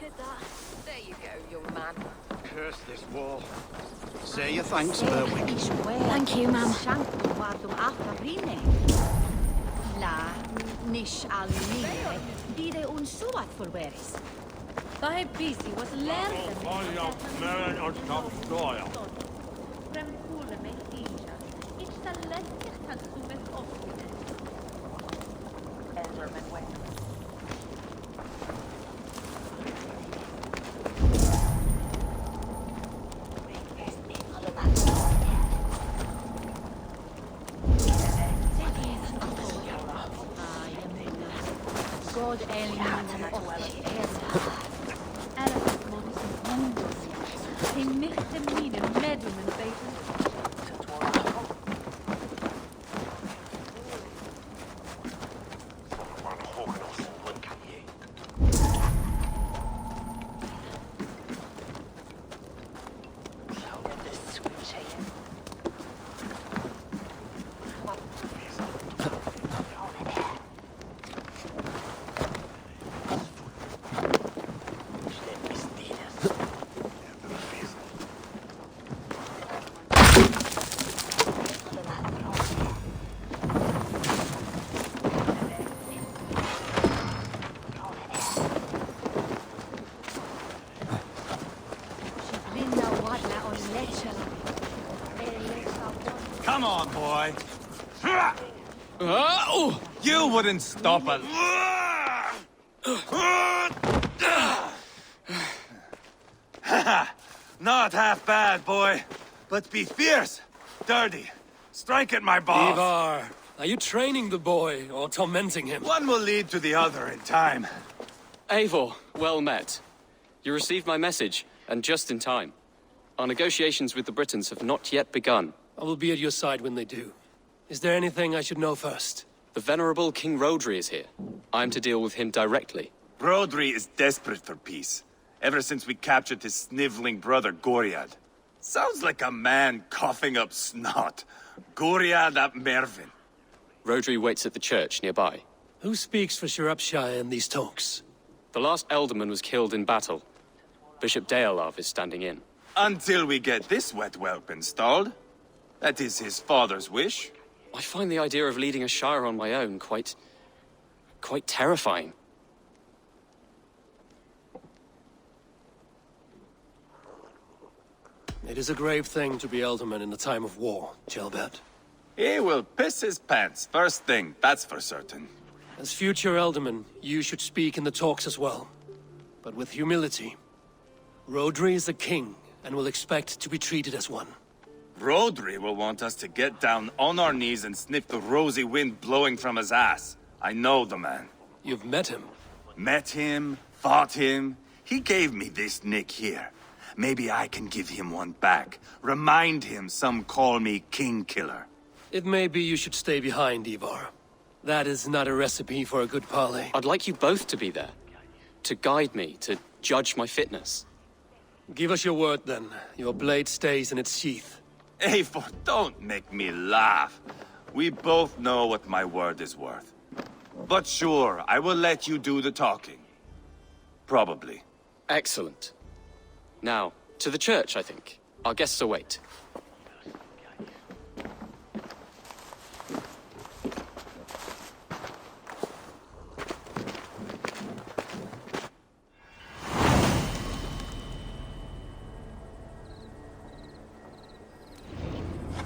at that. There you go, young man. Curse this war. Say your thanks, Berwick. Thank you, ma'am. La, nish al-mire, dire un suat forveris. Bahe busy was lerden. Frem kule me hija. Ich da lentig kan sumet offene. Elderman went. God elin and Elephant monsters wonders. They mixed them mean and meddlement baby. Come on, boy. You wouldn't stop us. Not half bad, boy. But be fierce, dirty. Strike at my balls. Ivar, are you training the boy or tormenting him? One will lead to the other in time. Eivor, well met. You received my message, and just in time. Our negotiations with the Britons have not yet begun. I will be at your side when they do. Is there anything I should know first? The venerable King Rodri is here. I'm to deal with him directly. Rodri is desperate for peace, ever since we captured his sniveling brother Goriad. Sounds like a man coughing up snot. Goriad ap Mervin. Rodri waits at the church nearby. Who speaks for Shropshire in these talks? The last alderman was killed in battle. Bishop Deolav is standing in. Until we get this wet whelp installed. That is his father's wish. I find the idea of leading a shire on my own quite terrifying. It is a grave thing to be alderman in a time of war, Gelbert. He will piss his pants, first thing, that's for certain. As future alderman, you should speak in the talks as well. But with humility. Rodri is the king, and will expect to be treated as one. Rodri will want us to get down on our knees and sniff the rosy wind blowing from his ass. I know the man. You've met him? Met him, fought him. He gave me this nick here. Maybe I can give him one back. Remind him some call me King Killer. It may be you should stay behind, Ivar. That is not a recipe for a good parley. I'd like you both to be there. To guide me, to judge my fitness. Give us your word, then. Your blade stays in its sheath. Eivor, don't make me laugh. We both know what my word is worth. But sure, I will let you do the talking. Probably. Excellent. Now, to the church, I think. Our guests await.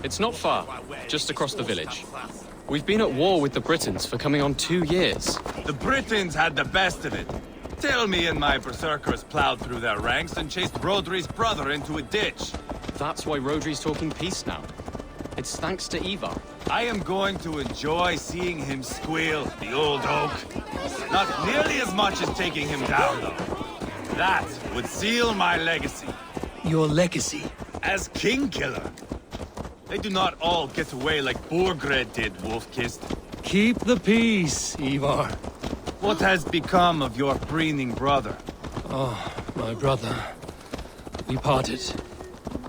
It's not far, just across the village. We've been at war with the Britons for coming on 2 years. The Britons had the best of it. Tell me and my berserkers plowed through their ranks and chased Rodri's brother into a ditch. That's why Rodri's talking peace now. It's thanks to Ivar. I am going to enjoy seeing him squeal, the old oak. Not nearly as much as taking him down, though. That would seal my legacy. Your legacy? As King Killer. They do not all get away like Borgred did, Wolf-Kissed. Keep the peace, Ivar. What has become of your preening brother? Oh, my brother. We parted.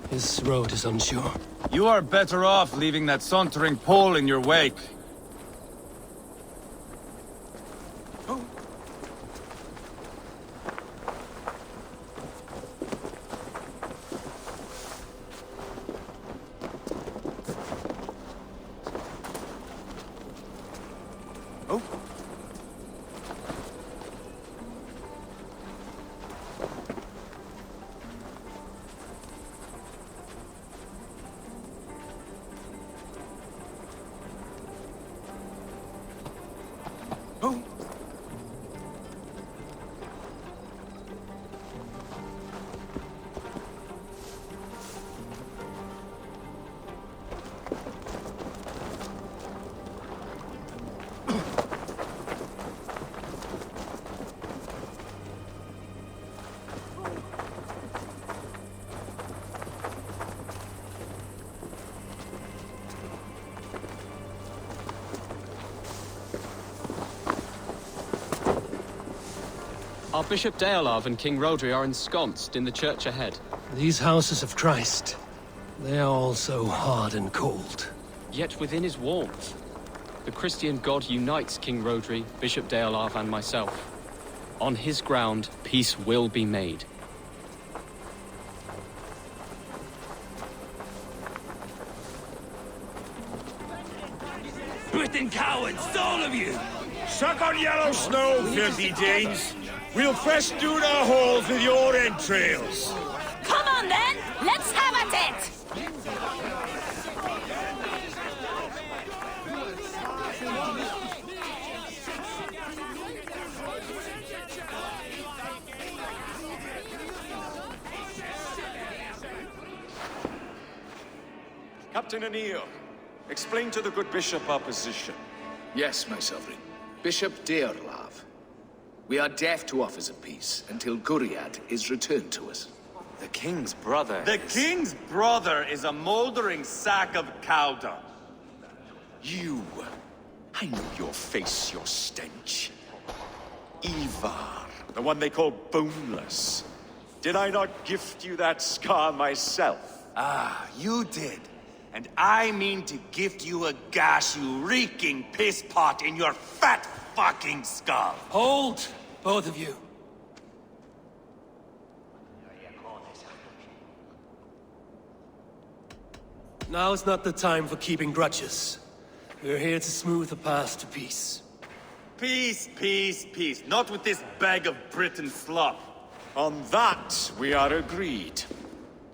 His road is unsure. You are better off leaving that sauntering Pole in your wake. Our Bishop Deolav and King Rodri are ensconced in the church ahead. These houses of Christ, they are all so hard and cold. Yet within his warmth, the Christian God unites King Rodri, Bishop Deolav, and myself. On his ground, peace will be made. Britain cowards, all of you! Suck on yellow snow, filthy Danes! We'll festoon our halls with your entrails! Come on then! Let's have at it! Captain Anil, explain to the good bishop our position. Yes, my sovereign. Bishop Deolav. We are deaf to offers of peace until Guriad is returned to us. The king's brother The king's brother is a moldering sack of cow dung. You! I know your face, your stench. Ivar, the one they call boneless. Did I not gift you that scar myself? Ah, you did. And I mean to gift you a gash, you reeking piss pot in your fat fucking skull. Hold, both of you. Now is not the time for keeping grudges. We're here to smooth the path to peace. Peace, peace, peace. Not with this bag of Britain slop. On that, we are agreed.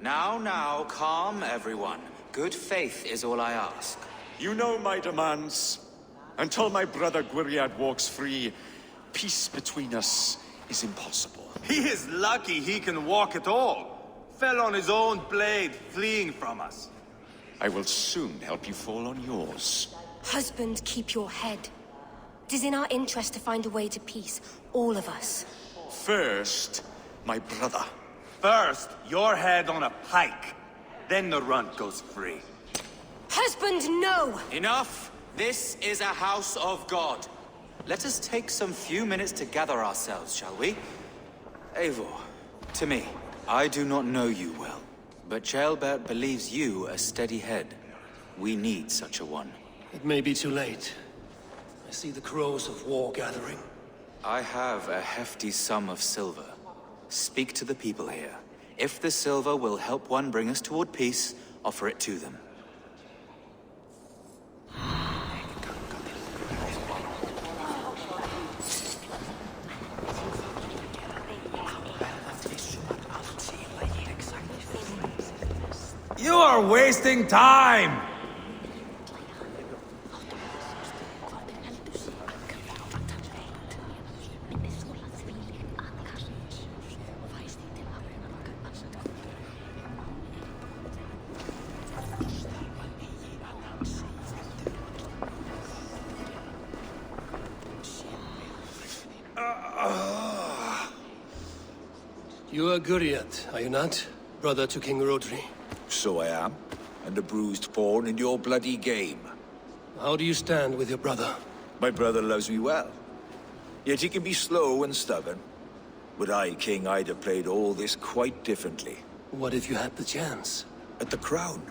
Now, calm everyone. Good faith is all I ask. You know my demands. Until my brother Gwiriad walks free, peace between us is impossible. He is lucky he can walk at all. Fell on his own blade, fleeing from us. I will soon help you fall on yours. Husband, keep your head. It is in our interest to find a way to peace, all of us. First, my brother. First, your head on a pike. Then the runt goes free. Husband, no! Enough! This is a house of God. Let us take some few minutes to gather ourselves, shall we? Eivor, to me, I do not know you well, but Ceolbert believes you a steady head. We need such a one. It may be too late. I see the crows of war gathering. I have a hefty sum of silver. Speak to the people here. If the silver will help one bring us toward peace, offer it to them. You are wasting time! You are Guriad, are you not? Brother to King Rodri. So I am, and a bruised pawn in your bloody game. How do you stand with your brother? My brother loves me well. Yet he can be slow and stubborn. Were I king, I'd have played all this quite differently. What if you had the chance? At the crown,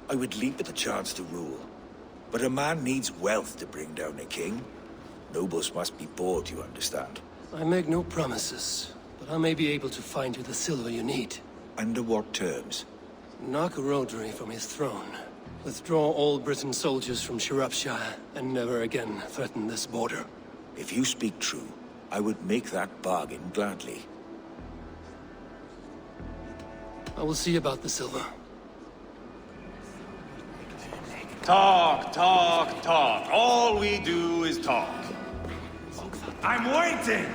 I would leap at the chance to rule. But a man needs wealth to bring down a king. Nobles must be bought, you understand. I make no promises, but I may be able to find you the silver you need. Under what terms? Knock Rodri from his throne. Withdraw all Britain soldiers from Shropshire, and never again threaten this border. If you speak true, I would make that bargain gladly. I will see about the silver. Talk, talk, talk. All we do is talk. I'm waiting!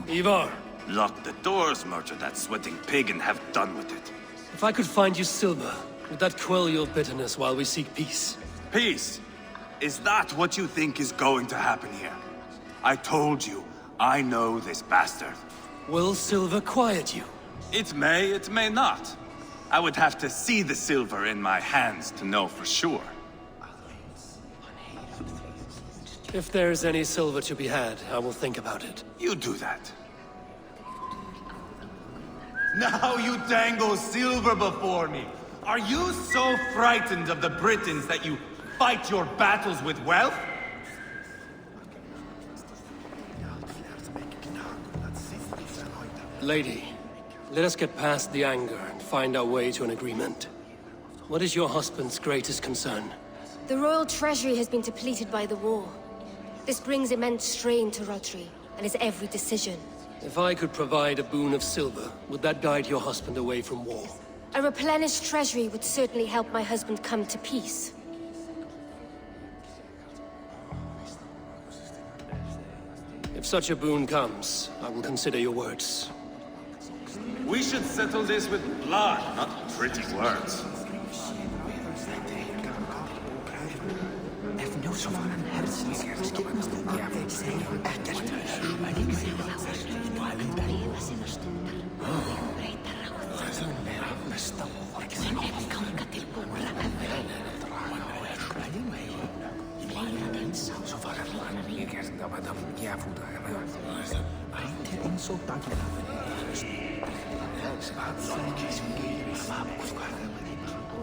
Ivar, Lock the doors, murder that sweating pig, and have done with it. if I could find you silver, would that quell your bitterness while we seek peace? Peace? Is that what you think is going to happen here? I told you, I know this bastard. Will silver quiet you? It may not. I would have to see the silver in my hands to know for sure. If there's any silver to be had, I will think about it. You do that. Now you dangle silver before me. Are you so frightened of the Britons that you fight your battles with wealth? Lady, let us get past the anger and find our way to an agreement. What is your husband's greatest concern? The royal treasury has been depleted by the war. This brings immense strain to Rodri, and his every decision. If I could provide a boon of silver, would that guide your husband away from war? A replenished treasury would certainly help my husband come to peace. If such a boon comes, I will consider your words. We should settle this with blood, not pretty words.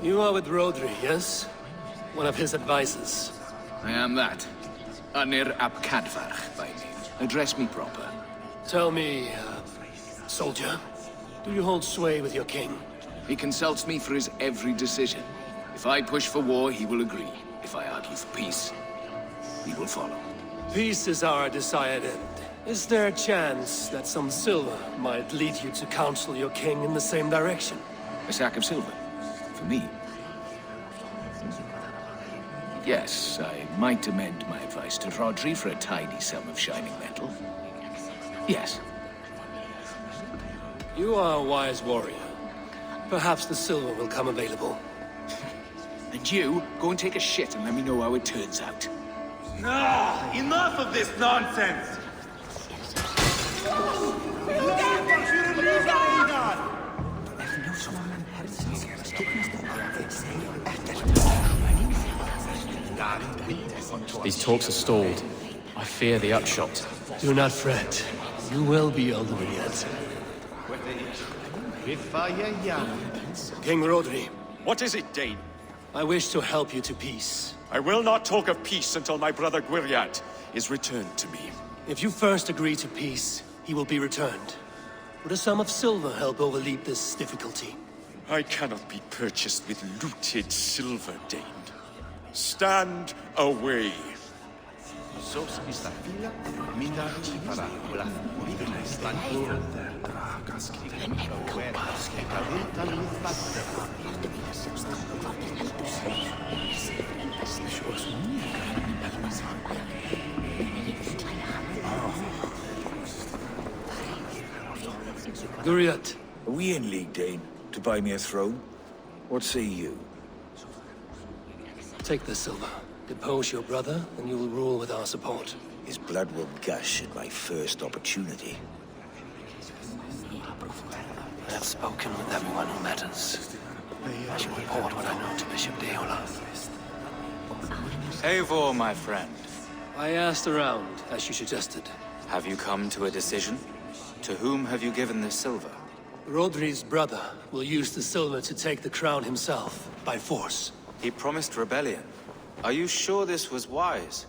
You are with Rodri, yes? One of his advisors. I am that. Anir ap Cadfarch by name. Address me proper. Tell me, soldier, do you hold sway with your king? He consults me for his every decision. If I push for war, he will agree. If I argue for peace, he will follow. Peace is our desired end. Is there a chance that some silver might lead you to counsel your king in the same direction? A sack of silver? For me? Yes, I might amend my advice to Rodri for a tidy sum of shining metal. Yes. You are a wise warrior. Perhaps the silver will come available. And you, go and take a shit and let me know how it turns out. Ah, enough of this nonsense! These talks are stalled. I fear the upshot. Do not fret. You will be alderman yet. King Rodri, What is it, Dane? I wish to help you to peace. I will not talk of peace until my brother Gwiriad is returned to me. If you first agree to peace, he will be returned. Would a sum of silver help overleap this difficulty? I cannot be purchased with looted silver, Dane. Stand away. Guriat, Are we in league, Dane? To buy me a throne? What say you? take the silver. Depose your brother, and you will rule with our support. His blood will gush at my first opportunity. I have spoken with everyone who matters. I shall report what I know to Bishop Deolaf. Eivor, my friend. I asked around, as you suggested. Have you come to a decision? To whom have you given this silver? Rodri's brother will use the silver to take the crown himself, by force. He promised rebellion. Are you sure this was wise?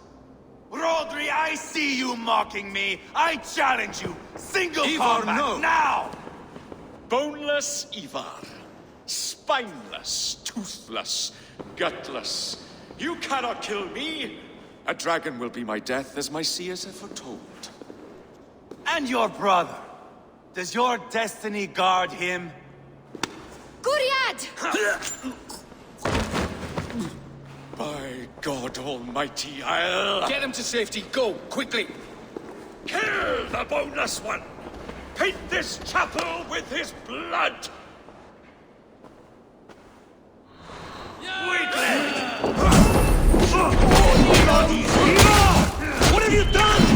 Rodri, I see you mocking me! I challenge you! Single Ivar, combat, no. now! Boneless Ivar. Spineless, toothless, gutless. You cannot kill me! A dragon will be my death, as my seers have foretold. And your brother? Does your destiny guard him? Guriad! By God Almighty, I'll... Get him to safety. Go, quickly. Kill the boneless one! Paint this chapel with his blood! What have you done?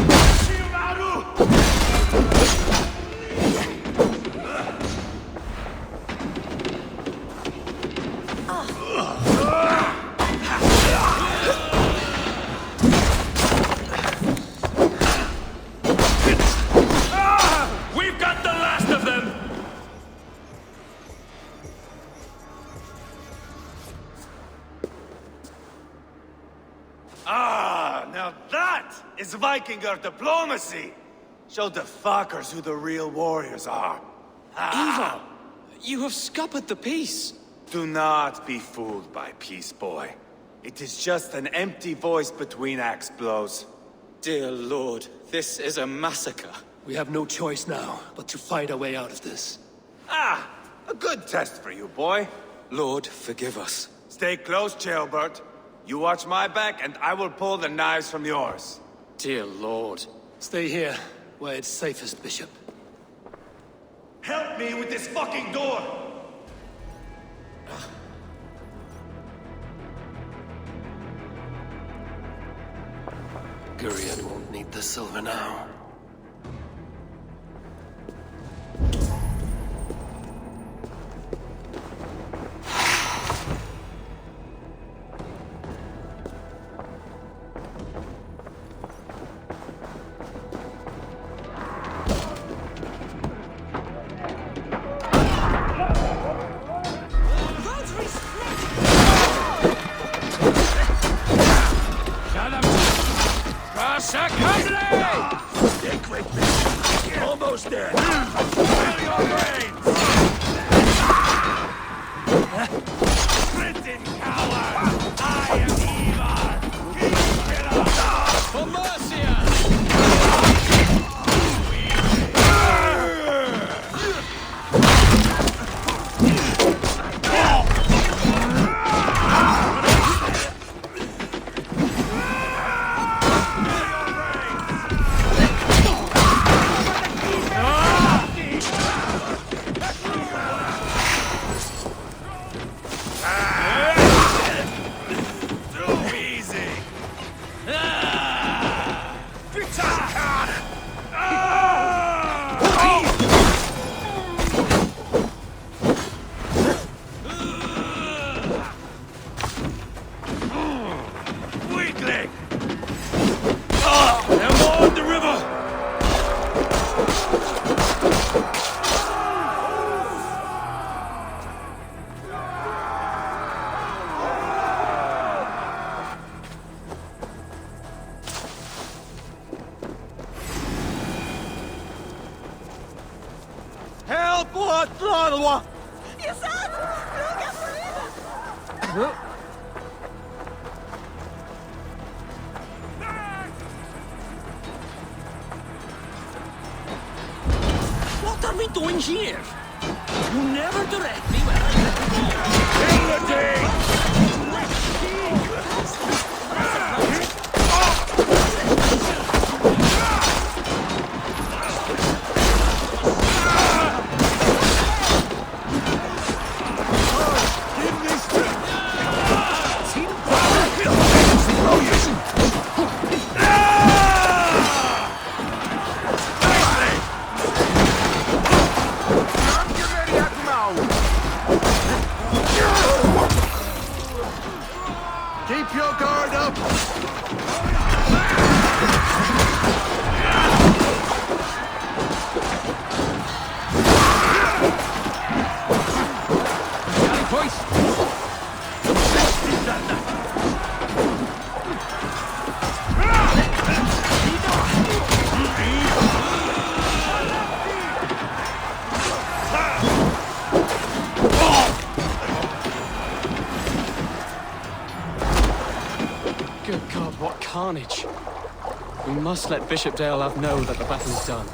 That is Vikinger diplomacy! Show the fuckers who the real warriors are. Ivar! You have scuppered the peace! Do not be fooled by peace, boy. It is just an empty voice between axe blows. Dear Lord, this is a massacre. We have no choice now, but to fight our way out of this. Ah! A good test for you, boy. Lord, forgive us. Stay close, Jailbert. You watch my back, and I will pull the knives from yours. Dear Lord. Stay here, where it's safest, Bishop. Help me with this fucking door! Guriad won't need the silver now. Stick with me! Almost there! Fill your brains! Prison coward! I am Ivar! King killer! For Mercia! What are we doing here? You never direct me where Keep your guard up! Good God, what carnage. We must let Bishop Deolav know that the battle is done.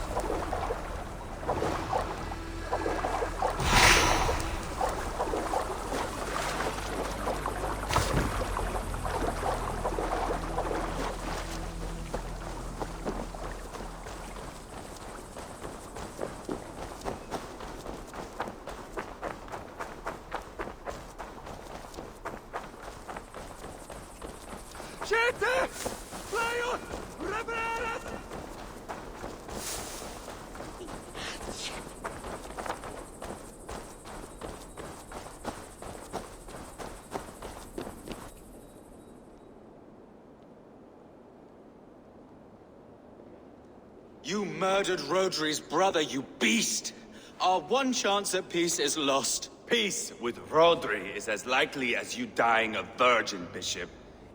You murdered Rodri's brother, you beast! Our one chance at peace is lost. Peace with Rodri is as likely as you dying a virgin, Bishop.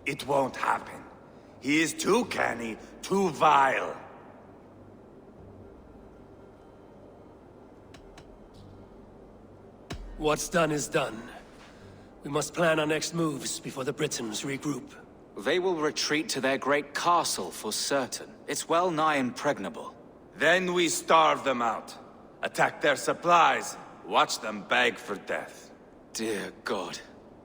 It won't happen. He is too canny, too vile. What's done is done. We must plan our next moves before the Britons regroup. They will retreat to their great castle for certain. It's well nigh impregnable. Then we starve them out. Attack their supplies. Watch them beg for death. Dear God.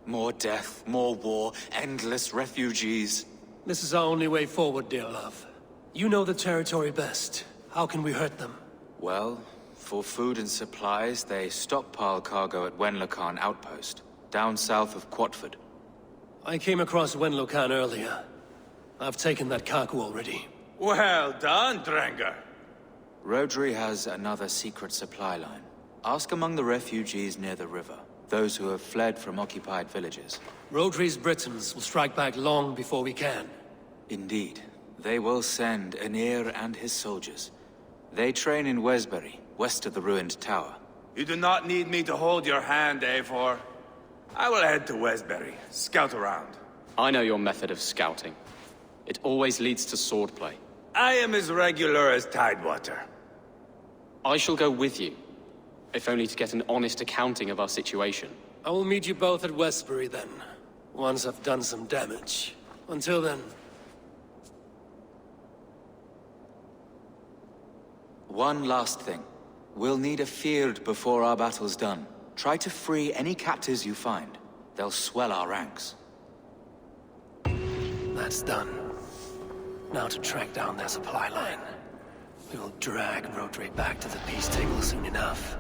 More death, more war, endless refugees. This is our only way forward, dear love. You know the territory best. How can we hurt them? Well, for food and supplies, they stockpile cargo at Wenlocan outpost, down south of Quatford. I came across Wenlocan earlier. I've taken that cargo already. Well done, Drengar. Rodri has another secret supply line. Ask among the refugees near the river, those who have fled from occupied villages. Rodri's Britons will strike back long before we can. Indeed. They will send Aenir and his soldiers. They train in Wesbury, west of the ruined tower. You do not need me to hold your hand, Eivor. I will head to Wesbury, scout around. I know your method of scouting. It always leads to swordplay. I am as regular as Tidewater. I shall go with you, if only to get an honest accounting of our situation. I will meet you both at Westbury then, once I've done some damage. Until then... One last thing. We'll need a field before our battle's done. Try to free any captives you find. They'll swell our ranks. That's done. Now to track down their supply line. We will drag Rodri back to the peace table soon enough.